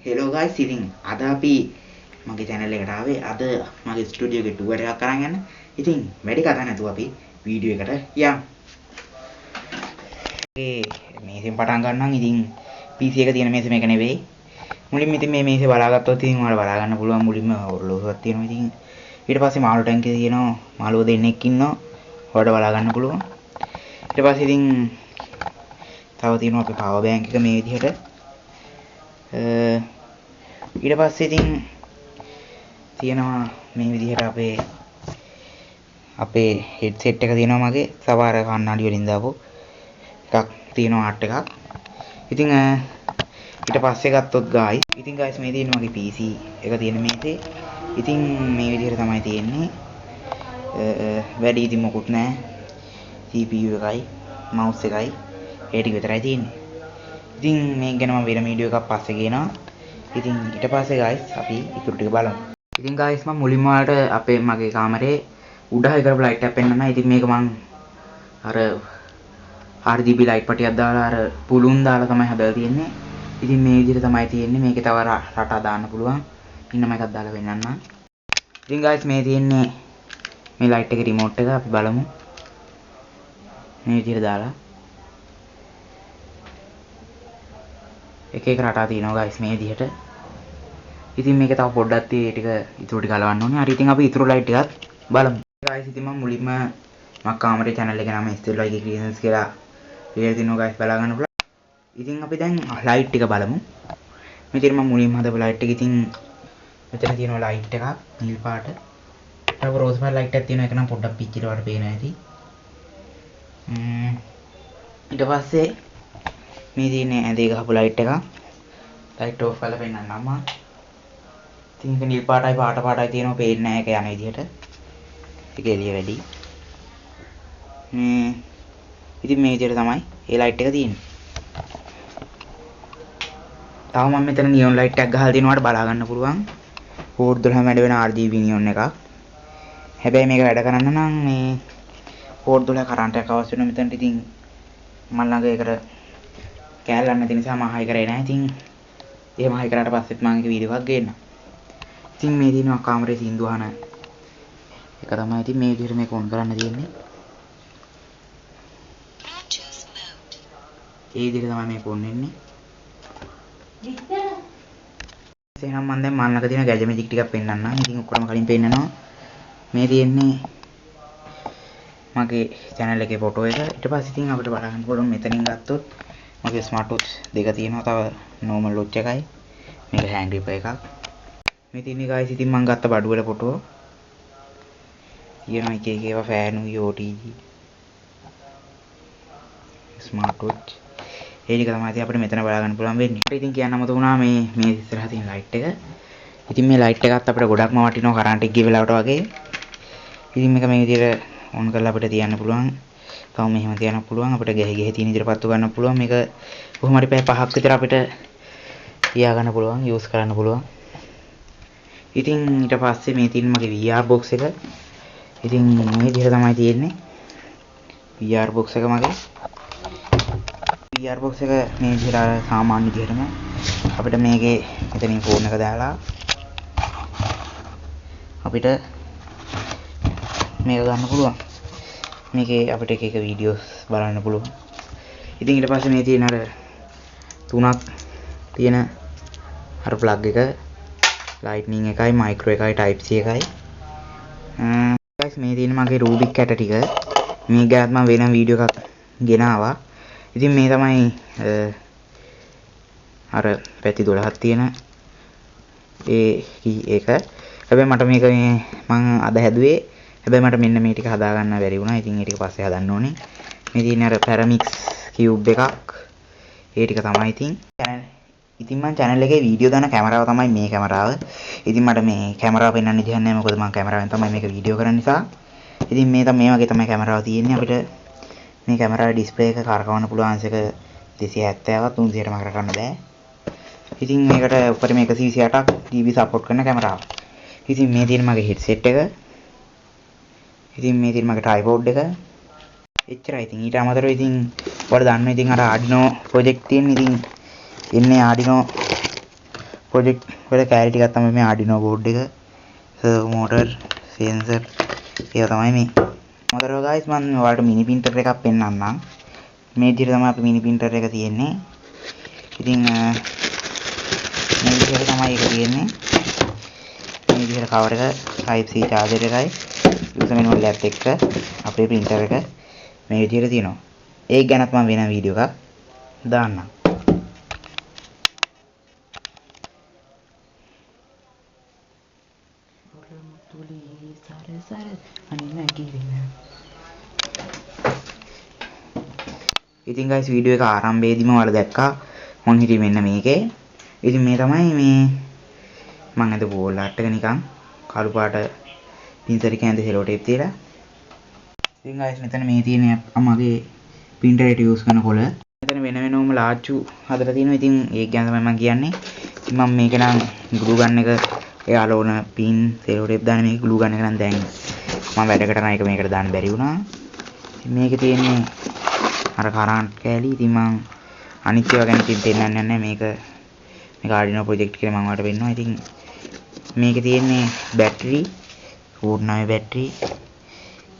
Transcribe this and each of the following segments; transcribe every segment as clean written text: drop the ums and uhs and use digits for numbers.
Hello guys ඉතින් අද අපි මගේ channel එකට ආවේ අද මගේ ස්ටුඩියෝ එකේ ටුවර් එකක් අරන් යන්න. ඉතින් වැඩි කතා නැතුව අපි වීඩියෝ එකට යමු. මේසෙන් පටන් ගන්නම්. ඉතින් PC එක තියෙන මේසෙ මේක නෙවෙයි. මුලින්ම ඉතින් මේ මේසෙ බලාගත්තොත් ඉතින් ඔයාලා බලා ගන්න පුළුවන් මුලින්ම ඔරලෝසුවක් තියෙනවා. ඉතින් ඊට පස්සේ මාළු ටැංකිය තියෙනවා. මාළුව දෙන්නෙක් ඉන්නවා. ඔයාලට බලා ගන්න පුළුවන්. ඊට පස්සේ ඉතින් තව තියෙනවා අපේ power bank එක මේ විදිහට. ඊට පස්සේ ඉතින් තියෙනවා මේ විදිහට අපේ හෙඩ්සෙට් එක තියෙනවා මගේ සමහර කණ්ණාඩි වලින් දාපු එකක් තියෙනවා ආට් එකක්. ඉතින් ඊට පස්සේ ගත්තොත් ගායි. ඉතින් ගායිස් මේ තියෙන මගේ PC එක තියෙන මේසේ. ඉතින් මේ විදිහට තමයි තියෙන්නේ. වැඩි ඉතින් මොකුත් නැහැ. CPU එකයි mouse එකයි ඒ ටික විතරයි තියෙන්නේ. ඉතින් මේක ගැන මම වෙන වීඩියෝ එකක් පස්සේ කියනවා. ඉතින් ඊට පස්සේ guys අපි ඉතුරු ටික බලමු. ඉතින් guys මම මුලින්ම ඔයාලට අපේ මගේ කාමරේ උඩහයි කරපු ලයිට් එකක් පෙන්නන්න. ඉතින් මේක මම අර RGB ලයිට් පටියක් දාලා අර පුළුන් දාලා තමයි හදලා තියෙන්නේ. ඉතින් මේ විදිහට තමයි තියෙන්නේ. මේකේ තව රටා දාන්න පුළුවන්. ඉන්නම එකක් දාලා පෙන්නන්න. ඉතින් guys මේ තියෙන්නේ මේ ලයිට් එකේ රිමෝට් එක අපි බලමු. මේ විදිහට දාලා එක එක රටා තියෙනවා guys මේ විදිහට. ඉතින් මේක තව පොඩ්ඩක් tie ටික ඉතුරු ටික ගලවන්න ඕනේ. හරි ඉතින් අපි ඉතුරු ලයිට් ටිකත් බලමු. guys ඉතින් මම මුලින්ම මගේ කාමරේ channel එකේ නම STLY Creations කියලා ලියලා තිනවා guys බලා ගන්න පුළුවන්. ඉතින් අපි දැන් ලයිට් ටික බලමු. මෙතන මම මුලින්ම හදපු ලයිට් එක. ඉතින් මෙතන තියෙනවා ලයිට් එකක් නිල් පාට. තව රෝස් පාට ලයිට් එකක් තියෙනවා. ඒක නම් පොඩ්ඩක් පිච්චිට වඩා පේනවා ඇති. ඊට පස්සේ මේ තියෙන්නේ ඇඳේ ගහපු ලයිට් එක. ලයිට් ඔෆ් කරලා පෙන්නන්නම් මම. ඉතින් ඒක නිල් පාටයි පාටයි තියෙනවා පේන්නේ නැහැ ඒක යන විදිහට. ඒක එළිය වැඩි. ඉතින් මේ විදිහට තමයි ඒ ලයිට් එක තියෙන්නේ. තව මම මෙතන නියොන් ලයිට් එකක් ගහලා තිනවාට බලා ගන්න පුළුවන්. පෝට් 12 වැඩ වෙන RGB නියොන් එකක්. හැබැයි මේක වැඩ කරන්න නම් මේ පෝට් 12 කරන්ට් එකක් අවශ්‍ය වෙනවා මෙතනට. ඉතින් මම ළඟ ඒකට කෑල්ලක් නැති නිසා මම හයි කරේ නැහැ. ඉතින් එහෙම හයි කරාට පස්සෙත් මම ඒක වීඩියෝ එකක් ගේන්නම්. ඉතින් මේ දිනවා කාමරේ සින්දු අහන එක තමයි. ඉතින් මේ විදිහට මේක ඔන් කරන්න තියෙන්නේ. ඒ විදිහට තමයි මේක ඔන් වෙන්නේ. එහෙනම් මම දැන් මන් ළඟ තියෙන ගැජ මැජික් ටිකක් පෙන්නන්නම්. ඉතින් ඔක්කොම කලින් පෙන්නනවා. මේ තියෙන්නේ මගේ channel එකේ ෆොටෝ එක. ඊට පස්සේ ඉතින් අපිට බලන්න පුළුවන් මෙතනින් ගත්තොත් මගේ ස්මාර්ට් වොච් දෙක තියෙනවා. තව normal watch එකයි. මේක hand grip එකක්. මේ තියෙන්නේ guys ඉතින් මම ගත්ත බඩු වල ෆොටෝ. තියෙනවා එක එක ඒවා fan උයි OTG ස්මාර්ට් වොච්. ඒ ටික තමයි ඉතින් අපිට මෙතන බලා ගන්න පුළුවන් වෙන්නේ. ඉතින් කියන්න අමතක වුණා මේ ඉස්සරහ තියෙන ලයිට් එක. ඉතින් මේ ලයිට් එකත් අපිට ගොඩක්ම වටිනවා කරන්ට් එක ගිය වෙලාවට වගේ. ඉතින් මේක මේ විදිහට ඔන් කරලා අපිට තියන්න පුළුවන්. තව මෙහෙම තියන්න පුළුවන්. අපිට ගෙහි තියෙන විදිහට පත්තු ගන්න පුළුවන්. මේක කොහොම හරි පැය 5ක් විතර අපිට තියා ගන්න පුළුවන්. යූස් කරන්න පුළුවන්. ඉතින් ඊට පස්සේ මේ තියෙන මගේ VR box එක. ඉතින් මේ විදිහට තමයි තියෙන්නේ. VR box එක මගේ. VR box එක මේ විදිහට සාමාන්‍ය විදිහටම අපිට මේකේ මෙතනින් ෆෝන් එක දාලා අපිට මේක ගන්න පුළුවන්. මේකේ අපිට එක එක වීඩියෝස් බලන්න පුළුවන්. ඉතින් ඊට පස්සේ මේ තියෙන අර තුනක් තියෙන අර ප්ලග් එක lightning එකයි micro එකයි type C එකයි. guys මේ තියෙන මගේ Rubik කැට ටික. මේ ගාත් මම වෙන වීඩියෝ එකක් ගෙනාවා. ඉතින් මේ තමයි අර පැති 12ක් තියෙන ඒක. හැබැයි මට මේක මම අද හැදුවේ. හැබැයි මට මෙන්න මේ ටික හදා ගන්න බැරි වුණා. ඉතින් ඒ ටික පස්සේ හදන්න ඕනේ. මේ තියෙන අර Paramix cube එකක්. ඒ ටික තමයි ඉතින් මම channel එකේ වීඩියෝ දාන කැමරාව තමයි මේ කැමරාව. ඉතින් මට මේ කැමරාව පෙන්වන්න දෙයක් නැහැ. මොකද මම කැමරාවෙන් තමයි මේක වීඩියෝ කරන්න නිසා. ඉතින් මේ වගේ තමයි කැමරාව තියෙන්නේ. අපිට මේ කැමරාවේ ඩිස්ප්ලේ එක කරකවන්න පුළුවන් අංශක 270ක් 300ට මාර කරන්න බෑ. ඉතින් මේකට උඩරිම 128ක් GB සපෝට් කරන කැමරාව. ඉතින් මේ තියෙන මගේ headset එක. ඉතින් මේ තියෙන මගේ tripod එක. එච්චරයි. ඉතින් ඊට අමතරව ඉතින් ඔයාලා දන්නවා ඉතින් අර Arduino project තියෙන ඉතින් එන්නේ Arduino ප්‍රොජෙක්ට් වල කැලරි ටිකක් තමයි මේ Arduino board එක. servo motor, sensor ඒවා තමයි මේ. මොකද guys මම ඔයාලට mini printer එකක් පෙන්නන්නම්. මේ විදිහට තමයි අපි mini printer එක තියෙන්නේ. ඉතින් මේ විදිහට තමයි ඒක තියෙන්නේ. මේ විදිහට cover එක Type C charger එකයි user manual එකත් එක්ක අපේ printer එක මේ විදිහට තියෙනවා. ඒක ගැනත් මම වෙන වීඩියෝ එකක් දාන්නම්. ඉතින් guys වීඩියෝ එක ආරම්භයේදීම ඔයාලා දැක්කා මොන් හිටියේ මෙන්න මේකේ. ඉතින් මේ තමයි මේ මම අද බෝල් ආට් එක නිකන් කළු පාට පින්සර් එකේ ඇඳ සෙලෝ ටේප් තියලා. ඉතින් guys මෙතන මේ තියෙන මගේ printer එකට use කරන කොළ. මෙතන වෙන වෙනම ලාච්චු හදලා තියෙනවා. ඉතින් ඒක ගැන තමයි මම කියන්නේ. ඉතින් මම මේක නම් glue gun එක එයාලා ඕන pin සෙලෝ ටේප් දාන මේක glue gun එක නම් දැන් මම වැඩ කරන එක මේකට දාන්න බැරි වුණා. මේකේ තියෙන්නේ අර කරන්ට් කෑලි. ඉතින් මම අනිත් ඒවා ගැන ඉතින් පෙන්නන්නේ නැහැ. මේක Arduino project එකේ මම ඔයාලට පෙන්නනවා. ඉතින් මේකේ තියෙන්නේ බැටරි, පූර්ණාවේ බැටරි,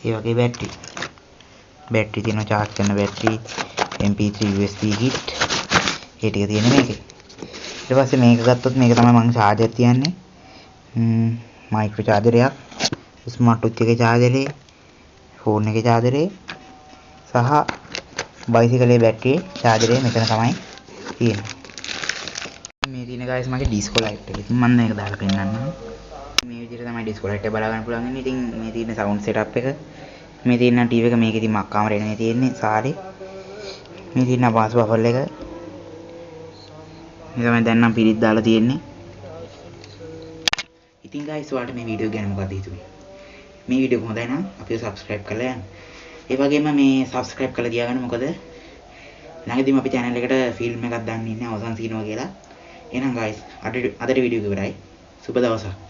ඒ වගේ බැටරි තියෙනවා, charge කරන බැටරි, MP3 USB kit ඒ ටික තියෙන්නේ මේකේ. ඊට පස්සේ මේක ගත්තොත් මේක තමයි මම charger තියන්නේ. මයික්‍රෝ charger එකක්, ස්මාර්ට් වොච් එකේ charger එක, ෆෝන් එකේ charger එක සහ බයිසිකලේ බැටරියේ charger එක මෙතන තමයි තියෙන්නේ. මේ තියෙන guys මගේ disco light එක. ඉතින් මම මේක දාලා පෙන්නන්නම්. මේ විදිහට තමයි disco light එක බලා ගන්න පුළුවන් ඉන්නේ. ඉතින් මේ තියෙන sound setup එක, මේ තියෙන TV එක, මේකේ තියෙන මක් කාමරේ නේ තියෙන්නේ සාරේ. මේ තියෙන bass buffer එක. මේ තමයි දැන් නම් පිරිත් දාලා තියෙන්නේ. ඉතින් guys ඔයාලට මේ වීඩියෝ ගැන මොකක්ද හිතුනේ? මේ වීඩියෝ හොඳයි නම් අපිව subscribe කරලා යන්න. ඒ වගේම මේ subscribe කරලා තියාගන්න. මොකද ළඟදීම අපි channel එකට ෆිල්ම් එකක් දාන්න ඉන්නේ අවසන් සීනවා කියලා. එහෙනම් guys අදට වීඩියෝ එක ඉවරයි. සුබ දවසක්.